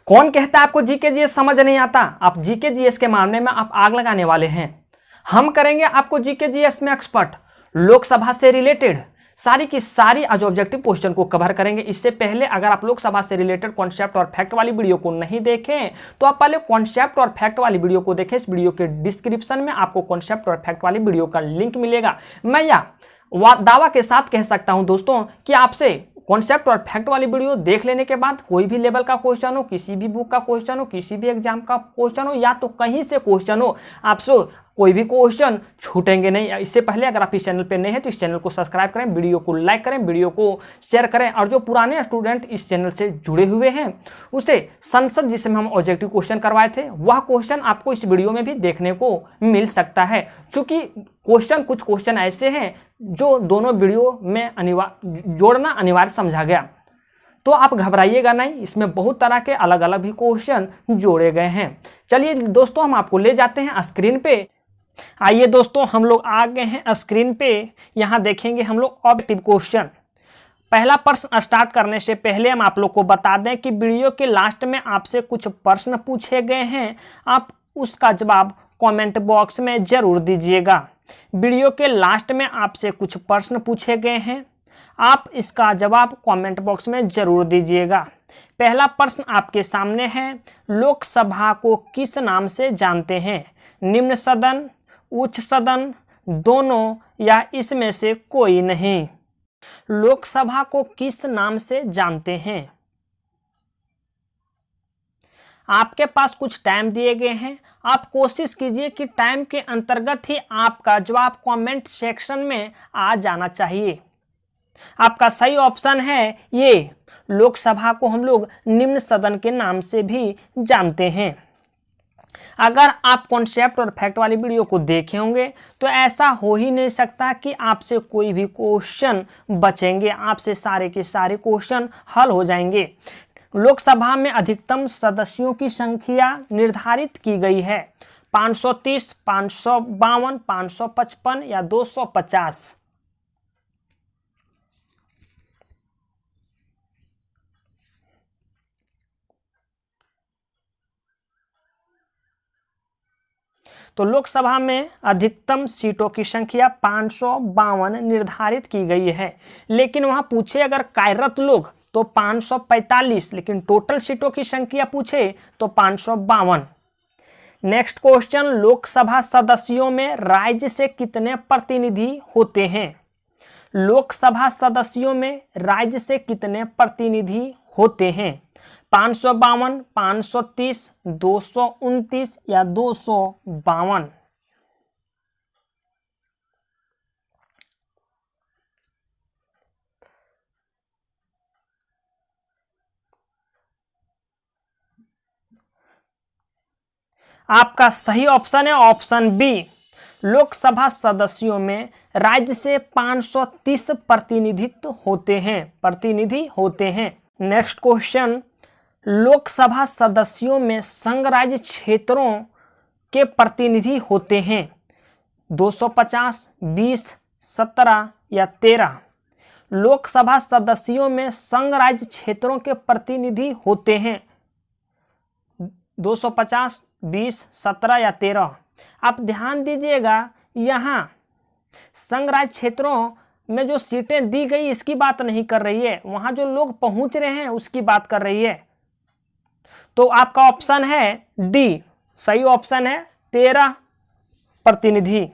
कौन कहता है आपको जीके जीएस समझ नहीं आता? आप जीके जीएस के मामले में आप आग लगाने वाले हैं। हम करेंगे आपको जीके जीएस में एक्सपर्ट, लोकसभा से रिलेटेड सारी की सारी आज ऑब्जेक्टिव क्वेश्चन को कवर करेंगे। इससे पहले अगर आप लोकसभा से रिलेटेड कॉन्सेप्ट और फैक्ट वाली वीडियो को नहीं देखें तो आप पहले कॉन्सेप्ट और फैक्ट वाली वीडियो को देखें। इस वीडियो के डिस्क्रिप्शन में आपको कॉन्सेप्ट और फैक्ट वाली वीडियो का लिंक मिलेगा। मैं दावा के साथ कह सकता हूं दोस्तों कि आपसे कॉन्सेप्ट और फैक्ट वाली वीडियो देख लेने के बाद कोई भी लेवल का क्वेश्चन हो, किसी भी बुक का क्वेश्चन हो, किसी भी एग्जाम का क्वेश्चन हो या तो कहीं से क्वेश्चन हो, आपसे कोई भी क्वेश्चन छूटेंगे नहीं। इससे पहले अगर आप इस चैनल पे नए हैं तो इस चैनल को सब्सक्राइब करें, वीडियो को लाइक करें, वीडियो को शेयर करें और जो पुराने स्टूडेंट इस चैनल से जुड़े हुए हैं उसे संसद जिसमें हम ऑब्जेक्टिव क्वेश्चन करवाए थे वह क्वेश्चन आपको इस वीडियो में भी देखने को मिल सकता है। क्योंकि कुछ क्वेश्चन ऐसे हैं जो दोनों वीडियो में जोड़ना अनिवार्य समझा गया, तो आप घबराइएगा नहीं, इसमें बहुत तरह के अलग अलग भी क्वेश्चन जोड़े गए हैं। चलिए दोस्तों हम आपको ले जाते हैं स्क्रीन पे। आइए दोस्तों हम लोग आ गए हैं स्क्रीन पे। यहाँ देखेंगे हम लोग ऑब्जेक्टिव क्वेश्चन। पहला प्रश्न स्टार्ट करने से पहले हम आप लोग को बता दें कि वीडियो के लास्ट में आपसे कुछ प्रश्न पूछे गए हैं, आप उसका जवाब कमेंट बॉक्स में जरूर दीजिएगा। वीडियो के लास्ट में आपसे कुछ प्रश्न पूछे गए हैं, आप इसका जवाब कमेंट बॉक्स में जरूर दीजिएगा। पहला प्रश्न आपके सामने है, लोकसभा को किस नाम से जानते हैं? निम्न सदन, उच्च सदन, दोनों या इसमें से कोई नहीं? लोकसभा को किस नाम से जानते हैं? आपके पास कुछ टाइम दिए गए हैं, आप कोशिश कीजिए कि टाइम के अंतर्गत ही आपका जवाब कमेंट सेक्शन में आ जाना चाहिए। आपका सही ऑप्शन है ये, लोकसभा को हम लोग निम्न सदन के नाम से भी जानते हैं। अगर आप कॉन्सेप्ट और फैक्ट वाली वीडियो को देखे होंगे तो ऐसा हो ही नहीं सकता कि आपसे कोई भी क्वेश्चन बचेंगे, आपसे सारे के सारे क्वेश्चन हल हो जाएंगे। लोकसभा में अधिकतम सदस्यों की संख्या निर्धारित की गई है 530, 552, 555 या 250। तो लोकसभा में अधिकतम सीटों की संख्या 552 निर्धारित की गई है, लेकिन वहां पूछे अगर कार्यरत लोग तो 545, लेकिन टोटल सीटों की संख्या पूछे तो 552। नेक्स्ट क्वेश्चन, लोकसभा सदस्यों में राज्य से कितने प्रतिनिधि होते हैं? लोकसभा सदस्यों में राज्य से कितने प्रतिनिधि होते हैं? 552, 530, 229 या 252? आपका सही ऑप्शन है ऑप्शन बी, लोकसभा सदस्यों में राज्य से 530 प्रतिनिधि होते हैं। नेक्स्ट क्वेश्चन, लोकसभा सदस्यों में संघ राज्य क्षेत्रों के प्रतिनिधि होते हैं 250, 20, 17 या 13? लोकसभा सदस्यों में संघ राज्य क्षेत्रों के प्रतिनिधि होते हैं 250, 20, 17 या 13? आप ध्यान दीजिएगा, यहाँ संघ राज्य क्षेत्रों में जो सीटें दी गई इसकी बात नहीं कर रही है, वहां जो लोग पहुंच रहे हैं उसकी बात कर रही है। तो आपका ऑप्शन है डी, सही ऑप्शन है 13 प्रतिनिधि।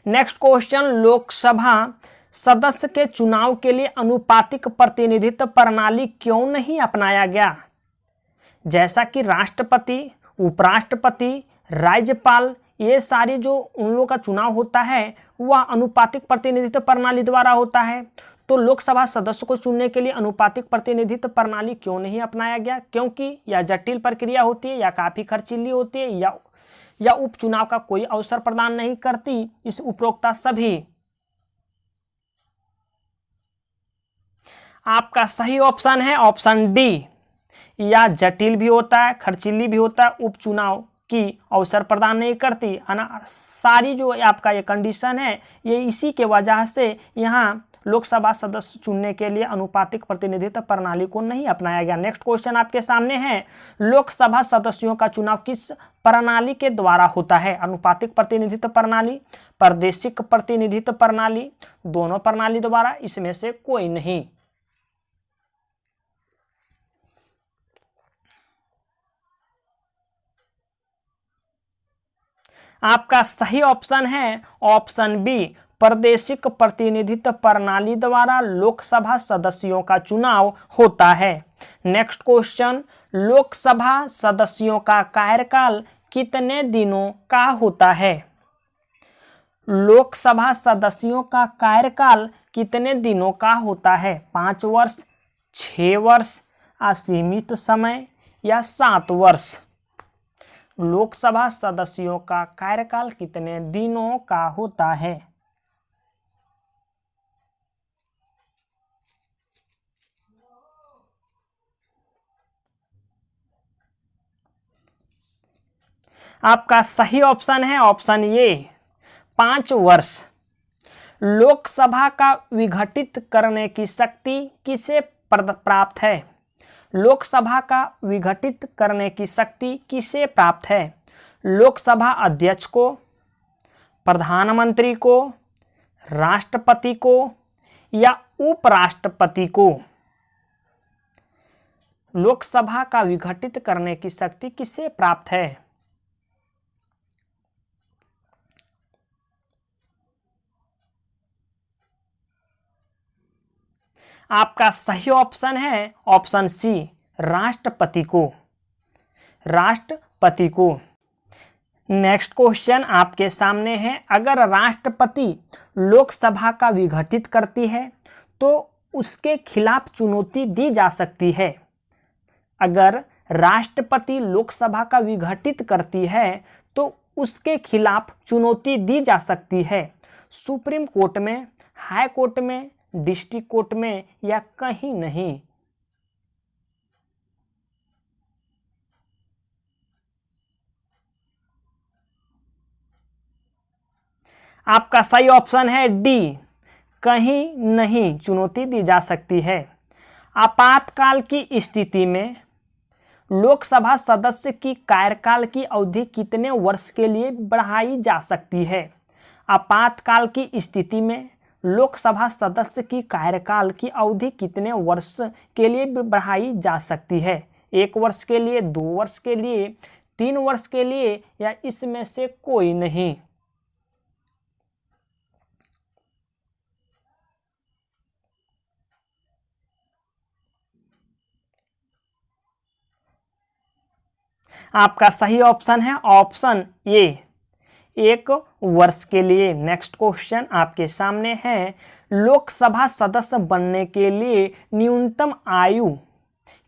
नेक्स्ट क्वेश्चन, लोकसभा सदस्य के चुनाव के लिए अनुपातिक प्रतिनिधित्व प्रणाली क्यों नहीं अपनाया गया? जैसा कि राष्ट्रपति, उपराष्ट्रपति, राज्यपाल, ये सारी जो उन लोगों का चुनाव होता है वह अनुपातिक प्रतिनिधित्व प्रणाली द्वारा होता है। तो लोकसभा सदस्य को चुनने के लिए अनुपातिक प्रतिनिधित्व प्रणाली क्यों नहीं अपनाया गया? क्योंकि यह जटिल प्रक्रिया होती है या काफी खर्चीली होती है या उपचुनाव का कोई अवसर प्रदान नहीं करती। इस उपरोक्ता सभी। आपका सही ऑप्शन है ऑप्शन डी, या जटिल भी होता है, खर्चीली भी होता है, उपचुनाव की अवसर प्रदान नहीं करती। सारी जो आपका ये कंडीशन है ये इसी के वजह से यहाँ लोकसभा सदस्य चुनने के लिए अनुपातिक प्रतिनिधित्व प्रणाली को नहीं अपनाया गया। नेक्स्ट क्वेश्चन आपके सामने है, लोकसभा सदस्यों का चुनाव किस प्रणाली के द्वारा होता है? अनुपातिक प्रतिनिधित्व प्रणाली, प्रादेशिक प्रतिनिधित्व प्रणाली, दोनों प्रणाली द्वारा, इसमें से कोई नहीं। आपका सही ऑप्शन है ऑप्शन बी, प्रादेशिक प्रतिनिधित्व प्रणाली द्वारा लोकसभा सदस्यों का चुनाव होता है। नेक्स्ट क्वेश्चन, लोकसभा सदस्यों का कार्यकाल कितने दिनों का होता है? लोकसभा सदस्यों का कार्यकाल कितने दिनों का होता है? 5 वर्ष, 6 वर्ष, असीमित समय या 7 वर्ष? लोकसभा सदस्यों का कार्यकाल कितने दिनों का होता है? आपका सही ऑप्शन है ऑप्शन ए, 5 वर्ष। लोकसभा का विघटित करने की शक्ति किसे प्राप्त है? लोकसभा का विघटित करने की शक्ति किसे प्राप्त है? लोकसभा अध्यक्ष को, प्रधानमंत्री को, राष्ट्रपति को या उपराष्ट्रपति को? लोकसभा का विघटित करने की शक्ति किसे प्राप्त है? आपका सही ऑप्शन है ऑप्शन सी, राष्ट्रपति को, राष्ट्रपति को। नेक्स्ट क्वेश्चन आपके सामने है, अगर राष्ट्रपति लोकसभा का विघटित करती है तो उसके खिलाफ चुनौती दी जा सकती है। अगर राष्ट्रपति लोकसभा का विघटित करती है तो उसके खिलाफ चुनौती दी जा सकती है। सुप्रीम कोर्ट में, हाई कोर्ट में, डिस्ट्रिक्ट कोर्ट में या कहीं नहीं? आपका सही ऑप्शन है डी, कहीं नहीं चुनौती दी जा सकती है। आपातकाल की स्थिति में लोकसभा सदस्य की कार्यकाल की अवधि कितने वर्ष के लिए बढ़ाई जा सकती है? आपातकाल की स्थिति में लोकसभा सदस्य की कार्यकाल की अवधि कितने वर्ष के लिए बढ़ाई जा सकती है? 1 वर्ष के लिए, 2 वर्ष के लिए, 3 वर्ष के लिए या इसमें से कोई नहीं? आपका सही ऑप्शन है ऑप्शन ए, 1 वर्ष के लिए। नेक्स्ट क्वेश्चन आपके सामने है, लोकसभा सदस्य बनने के लिए न्यूनतम आयु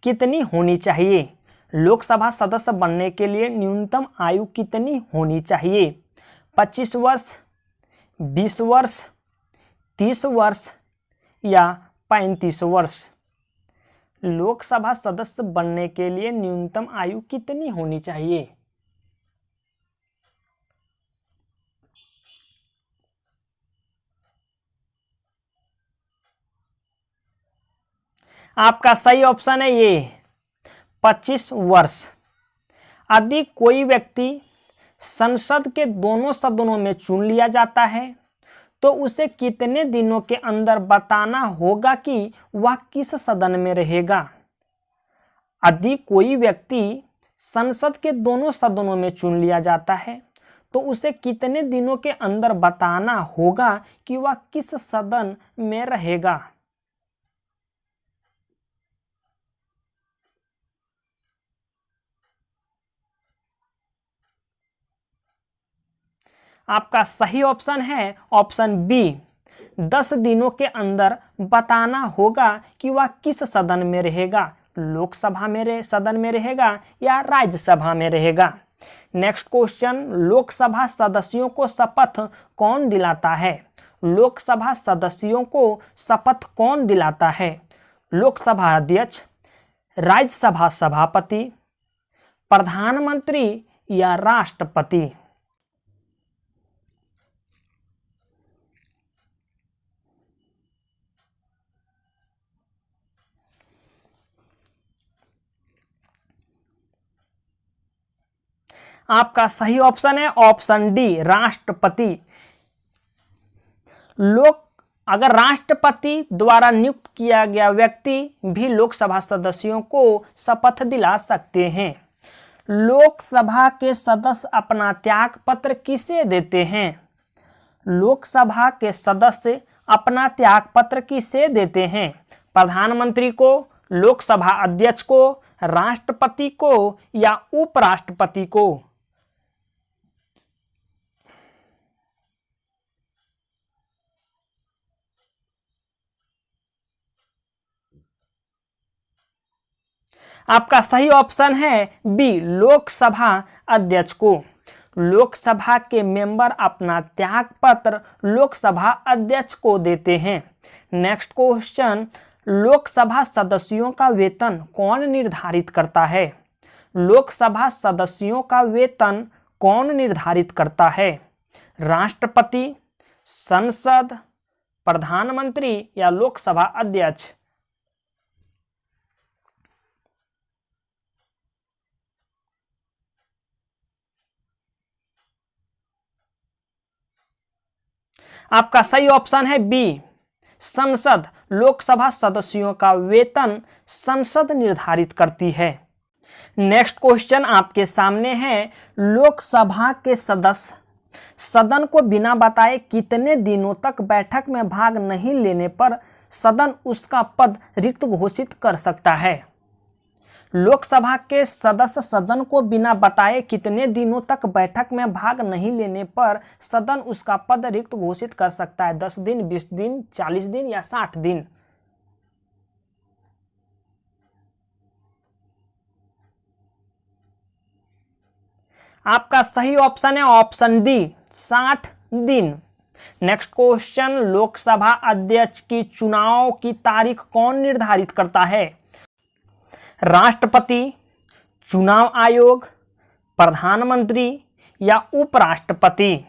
कितनी होनी चाहिए? लोकसभा सदस्य बनने के लिए न्यूनतम आयु कितनी होनी चाहिए? 25 वर्ष, 20 वर्ष, 30 वर्ष या 35 वर्ष? लोकसभा सदस्य बनने के लिए न्यूनतम आयु कितनी होनी चाहिए? आपका सही ऑप्शन है ये 25 वर्ष। यदि कोई व्यक्ति संसद के दोनों सदनों में चुन लिया जाता है तो उसे कितने दिनों के अंदर बताना होगा कि वह किस सदन में रहेगा? यदि कोई व्यक्ति संसद के दोनों सदनों में चुन लिया जाता है तो उसे कितने दिनों के अंदर बताना होगा कि वह किस सदन में रहेगा? आपका सही ऑप्शन है ऑप्शन बी, 10 दिनों के अंदर बताना होगा कि वह किस सदन में रहेगा, लोकसभा में सदन में रहेगा या राज्यसभा में रहेगा। नेक्स्ट क्वेश्चन, लोकसभा सदस्यों को शपथ कौन दिलाता है? लोकसभा सदस्यों को शपथ कौन दिलाता है? लोकसभा अध्यक्ष, राज्यसभा सभापति, प्रधानमंत्री या राष्ट्रपति? आपका सही ऑप्शन है ऑप्शन डी राष्ट्रपति। अगर राष्ट्रपति द्वारा नियुक्त किया गया व्यक्ति भी लोकसभा सदस्यों को शपथ दिला सकते हैं। लोकसभा के सदस्य अपना त्याग पत्र किसे देते हैं? लोकसभा के सदस्य अपना त्याग पत्र किसे देते हैं? प्रधानमंत्री को, लोकसभा अध्यक्ष को, राष्ट्रपति को या उपराष्ट्रपति को? आपका सही ऑप्शन है बी लोकसभा अध्यक्ष को। लोकसभा के मेंबर अपना त्याग पत्र लोकसभा अध्यक्ष को देते हैं। नेक्स्ट क्वेश्चन, लोकसभा सदस्यों का वेतन कौन निर्धारित करता है? लोकसभा सदस्यों का वेतन कौन निर्धारित करता है? राष्ट्रपति, संसद, प्रधानमंत्री या लोकसभा अध्यक्ष? आपका सही ऑप्शन है बी संसद। लोकसभा सदस्यों का वेतन संसद निर्धारित करती है। नेक्स्ट क्वेश्चन आपके सामने है, लोकसभा के सदस्य सदन को बिना बताए कितने दिनों तक बैठक में भाग नहीं लेने पर सदन उसका पद रिक्त घोषित कर सकता है? लोकसभा के सदस्य सदन को बिना बताए कितने दिनों तक बैठक में भाग नहीं लेने पर सदन उसका पद रिक्त घोषित कर सकता है? 10 दिन, 20 दिन, 40 दिन या 60 दिन? आपका सही ऑप्शन है ऑप्शन डी 60 दिन। नेक्स्ट क्वेश्चन, लोकसभा अध्यक्ष की चुनाव की तारीख कौन निर्धारित करता है? राष्ट्रपति, चुनाव आयोग, प्रधानमंत्री या उपराष्ट्रपति?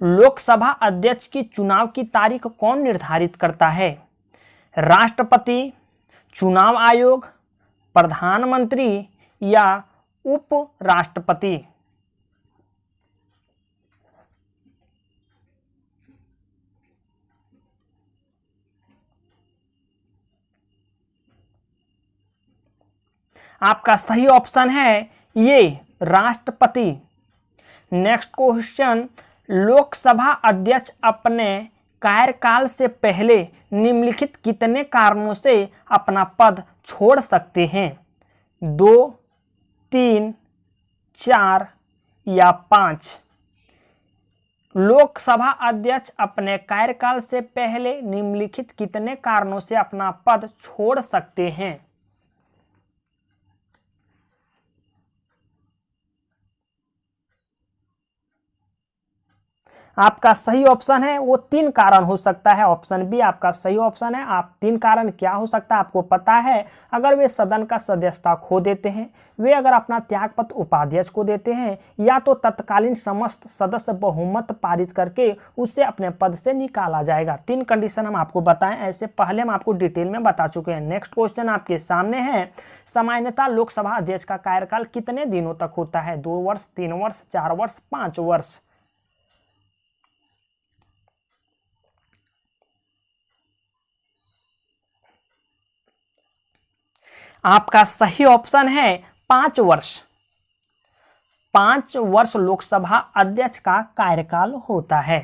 लोकसभा अध्यक्ष की चुनाव की तारीख कौन निर्धारित करता है? राष्ट्रपति, चुनाव आयोग, प्रधानमंत्री या उपराष्ट्रपति? आपका सही ऑप्शन है ये राष्ट्रपति। नेक्स्ट क्वेश्चन, लोकसभा अध्यक्ष अपने कार्यकाल से पहले निम्नलिखित कितने कारणों से अपना पद छोड़ सकते हैं? 2, 3, 4 या 5? लोकसभा अध्यक्ष अपने कार्यकाल से पहले निम्नलिखित कितने कारणों से अपना पद छोड़ सकते हैं? आपका सही ऑप्शन है वो 3 कारण हो सकता है। ऑप्शन बी आपका सही ऑप्शन है। आप 3 कारण क्या हो सकता है आपको पता है? अगर वे सदन का सदस्यता खो देते हैं, वे अगर अपना त्यागपत्र उपाध्यक्ष को देते हैं, या तो तत्कालीन समस्त सदस्य बहुमत पारित करके उससे अपने पद से निकाला जाएगा। 3 कंडीशन हम आपको बताएं, ऐसे पहले हम आपको डिटेल में बता चुके हैं। नेक्स्ट क्वेश्चन आपके सामने है, सामान्यतः लोकसभा अध्यक्ष का कार्यकाल कितने दिनों तक होता है? 2 वर्ष, 3 वर्ष, 4 वर्ष, 5 वर्ष? आपका सही ऑप्शन है 5 वर्ष। 5 वर्ष लोकसभा अध्यक्ष का कार्यकाल होता है।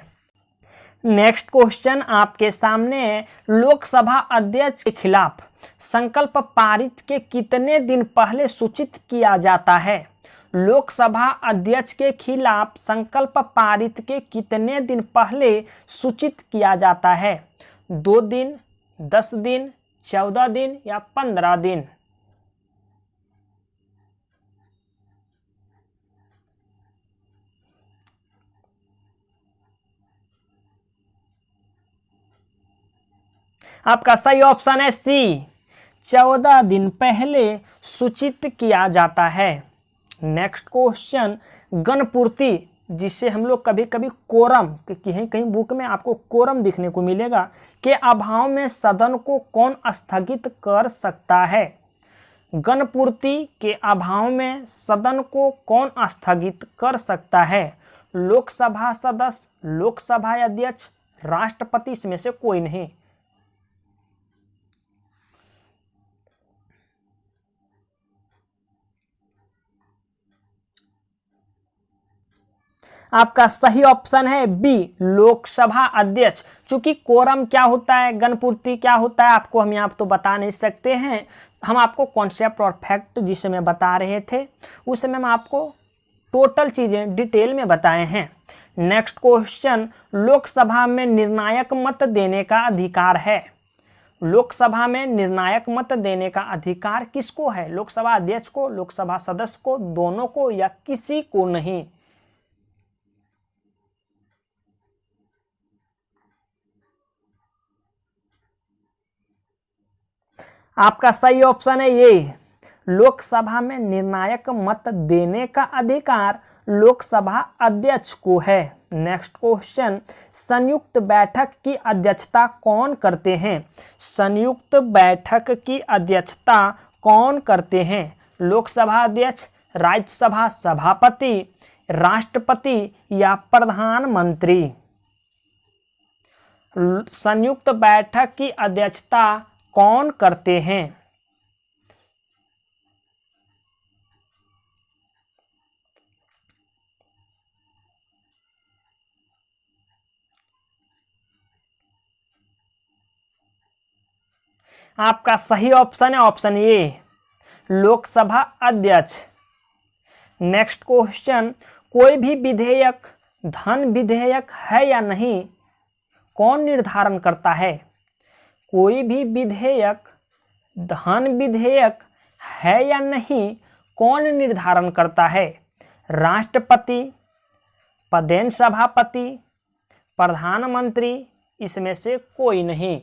नेक्स्ट क्वेश्चन आपके सामने, लोकसभा अध्यक्ष के खिलाफ संकल्प पारित के कितने दिन पहले सूचित किया जाता है? लोकसभा अध्यक्ष के खिलाफ संकल्प पारित के कितने दिन पहले सूचित किया जाता है? 2 दिन, 10 दिन, 14 दिन या 15 दिन? आपका सही ऑप्शन है सी 14 दिन पहले सूचित किया जाता है। नेक्स्ट क्वेश्चन, गणपूर्ति जिसे हम लोग कभी कभी कोरम, कहीं कहीं बुक में आपको कोरम दिखने को मिलेगा, के अभाव में सदन को कौन स्थगित कर सकता है? गणपूर्ति के अभाव में सदन को कौन स्थगित कर सकता है? लोकसभा सदस्य, लोकसभा अध्यक्ष, राष्ट्रपति, इसमें से कोई नहीं। आपका सही ऑप्शन है बी, लोकसभा अध्यक्ष। चूंकि कोरम क्या होता है, गणपूर्ति क्या होता है, आपको हम यहाँ तो बता नहीं सकते हैं। हम आपको कॉन्सेप्ट और फैक्ट जिस समय बता रहे थे उस समय हम आपको टोटल चीज़ें डिटेल में बताए हैं। नेक्स्ट क्वेश्चन, लोकसभा में निर्णायक मत देने का अधिकार है। लोकसभा में निर्णायक मत देने का अधिकार किसको है? लोकसभा अध्यक्ष को, लोकसभा सदस्य को, दोनों को, या किसी को नहीं? आपका सही ऑप्शन है ये, लोकसभा में निर्णायक मत देने का अधिकार लोकसभा अध्यक्ष को है। नेक्स्ट क्वेश्चन, संयुक्त बैठक की अध्यक्षता कौन करते हैं? संयुक्त बैठक की अध्यक्षता कौन करते हैं? लोकसभा अध्यक्ष, राज्यसभा सभापति, राष्ट्रपति, या प्रधानमंत्री? संयुक्त बैठक की अध्यक्षता कौन करते हैं? आपका सही ऑप्शन है ऑप्शन ए, लोकसभा अध्यक्ष। नेक्स्ट क्वेश्चन, कोई भी विधेयक धन विधेयक है या नहीं, कौन निर्धारण करता है? कोई भी विधेयक धन विधेयक है या नहीं, कौन निर्धारण करता है? राष्ट्रपति, प्रदेश सभापति, प्रधानमंत्री, इसमें से कोई नहीं?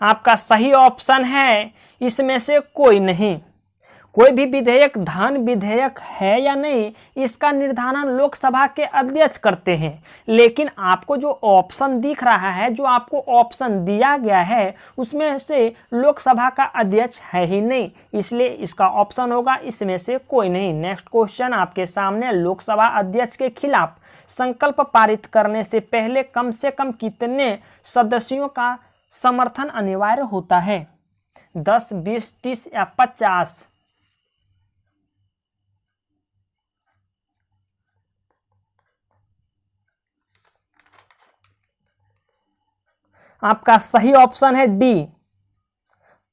आपका सही ऑप्शन है इसमें से कोई नहीं। कोई भी विधेयक धन विधेयक है या नहीं, इसका निर्धारण लोकसभा के अध्यक्ष करते हैं। लेकिन आपको जो ऑप्शन दिख रहा है, जो आपको ऑप्शन दिया गया है, उसमें से लोकसभा का अध्यक्ष है ही नहीं, इसलिए इसका ऑप्शन होगा इसमें से कोई नहीं। नेक्स्ट क्वेश्चन आपके सामने, लोकसभा अध्यक्ष के खिलाफ संकल्प पारित करने से पहले कम से कम कितने सदस्यों का समर्थन अनिवार्य होता है? 10, 20, 30 या 50? आपका सही ऑप्शन है डी,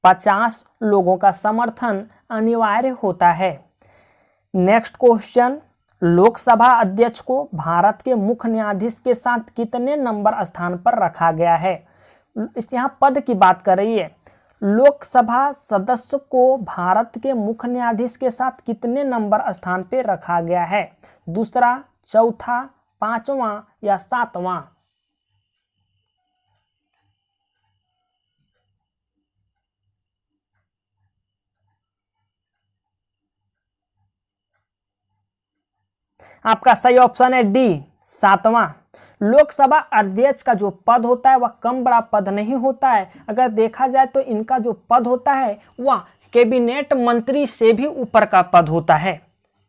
50 लोगों का समर्थन अनिवार्य होता है। नेक्स्ट क्वेश्चन, लोकसभा अध्यक्ष को भारत के मुख्य न्यायाधीश के साथ कितने नंबर स्थान पर रखा गया है? इस यहाँ पद की बात कर रही है। लोकसभा सदस्य को भारत के मुख्य न्यायाधीश के साथ कितने नंबर स्थान पर रखा गया है? दूसरा, चौथा, पांचवा, या सातवां? आपका सही ऑप्शन है डी, सातवां। लोकसभा अध्यक्ष का जो पद होता है वह कम बड़ा पद नहीं होता है। अगर देखा जाए तो इनका जो पद होता है वह कैबिनेट मंत्री से भी ऊपर का पद होता है।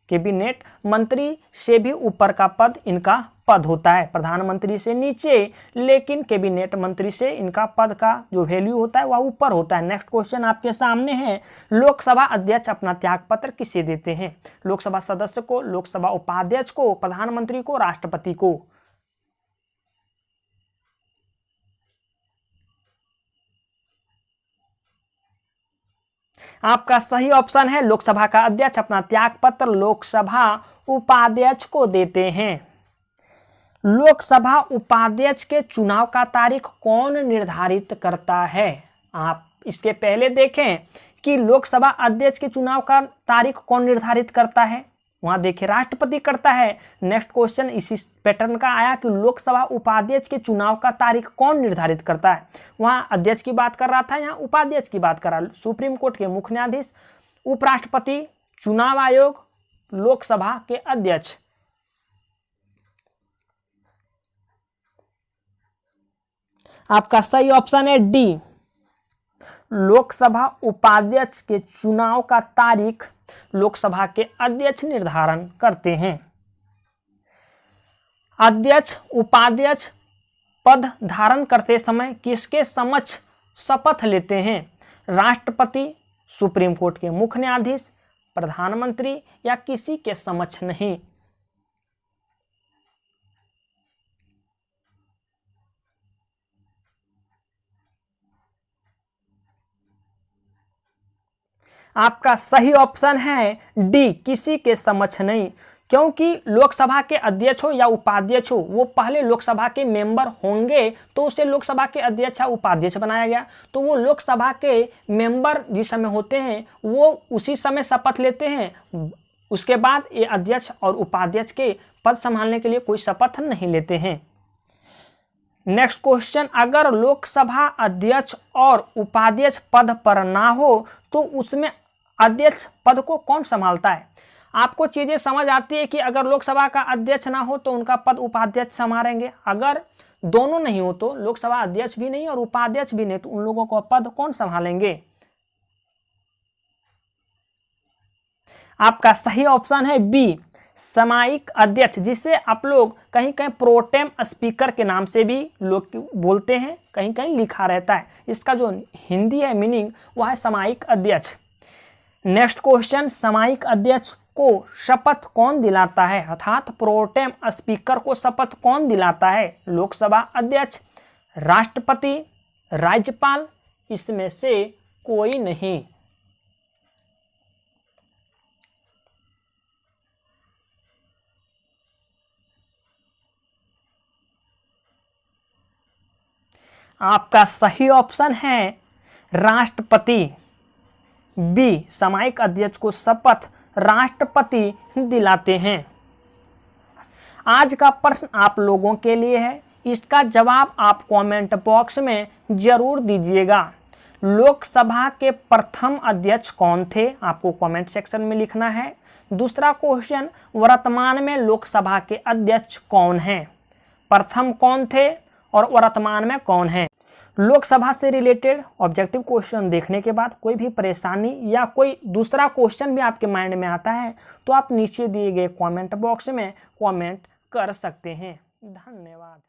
कैबिनेट मंत्री से भी ऊपर का पद इनका पद होता है, प्रधानमंत्री से नीचे, लेकिन कैबिनेट मंत्री से इनका पद का जो वैल्यू होता है वह ऊपर होता है। नेक्स्ट क्वेश्चन आपके सामने है, लोकसभा अध्यक्ष अपना त्यागपत्र किसे देते हैं? लोकसभा सदस्य को, लोकसभा उपाध्यक्ष को, प्रधानमंत्री को, राष्ट्रपति को? आपका सही ऑप्शन है लोकसभा का अध्यक्ष अपना त्यागपत्र लोकसभा उपाध्यक्ष को देते हैं। लोकसभा उपाध्यक्ष के चुनाव का तारीख कौन निर्धारित करता है? आप इसके पहले देखें कि लोकसभा अध्यक्ष के चुनाव का तारीख कौन निर्धारित करता है, वहां देखिए राष्ट्रपति करता है। नेक्स्ट क्वेश्चन इसी पैटर्न का आया कि लोकसभा उपाध्यक्ष के चुनाव का तारीख कौन निर्धारित करता है, वहां अध्यक्ष की बात कर रहा था, यहाँ उपाध्यक्ष की बात कर रहा। सुप्रीम कोर्ट के मुख्य न्यायाधीश, उपराष्ट्रपति, चुनाव आयोग, लोकसभा के अध्यक्ष। आपका सही ऑप्शन है डी। लोकसभा उपाध्यक्ष के चुनाव का तारीख लोकसभा के अध्यक्ष निर्धारण करते हैं। अध्यक्ष उपाध्यक्ष पद धारण करते समय किसके समक्ष शपथ लेते हैं? राष्ट्रपति, सुप्रीम कोर्ट के मुख्य न्यायाधीश, प्रधानमंत्री या किसी के समक्ष नहीं? आपका सही ऑप्शन है डी, किसी के समक्ष नहीं। क्योंकि लोकसभा के अध्यक्ष हो या उपाध्यक्ष हो, वो पहले लोकसभा के मेंबर होंगे तो उसे लोकसभा के अध्यक्ष या उपाध्यक्ष बनाया गया। तो वो लोकसभा के मेंबर जिस समय होते हैं वो उसी समय शपथ लेते हैं। उसके बाद ये अध्यक्ष और उपाध्यक्ष के पद संभालने के लिए कोई शपथ नहीं लेते हैं। नेक्स्ट क्वेश्चन, अगर लोकसभा अध्यक्ष और उपाध्यक्ष पद पर ना हो तो उसमें अध्यक्ष पद को कौन संभालता है? आपको चीजें समझ आती है कि अगर लोकसभा का अध्यक्ष ना हो तो उनका पद उपाध्यक्ष संभालेंगे, अगर दोनों नहीं हो तो लोकसभा अध्यक्ष भी नहीं और उपाध्यक्ष भी नहीं तो उन लोगों को पद कौन संभालेंगे? आपका सही ऑप्शन है बी, सामयिक अध्यक्ष, जिसे आप लोग कहीं कहीं प्रोटेम स्पीकर के नाम से भी लोग बोलते हैं, कहीं कहीं लिखा रहता है। इसका जो हिंदी है मीनिंग वह है सामयिक अध्यक्ष। नेक्स्ट क्वेश्चन, सामयिक अध्यक्ष को शपथ कौन दिलाता है? अर्थात प्रोटेम स्पीकर को शपथ कौन दिलाता है? लोकसभा अध्यक्ष, राष्ट्रपति, राज्यपाल, इसमें से कोई नहीं। आपका सही ऑप्शन है राष्ट्रपति, बी, सामयिक अध्यक्ष को शपथ राष्ट्रपति दिलाते हैं। आज का प्रश्न आप लोगों के लिए है, इसका जवाब आप कमेंट बॉक्स में जरूर दीजिएगा। लोकसभा के प्रथम अध्यक्ष कौन थे? आपको कमेंट सेक्शन में लिखना है। दूसरा क्वेश्चन, वर्तमान में लोकसभा के अध्यक्ष कौन हैं? प्रथम कौन थे और वर्तमान में कौन है? लोकसभा से रिलेटेड ऑब्जेक्टिव क्वेश्चन देखने के बाद कोई भी परेशानी या कोई दूसरा क्वेश्चन भी आपके माइंड में आता है तो आप नीचे दिए गए कमेंट बॉक्स में कमेंट कर सकते हैं। धन्यवाद।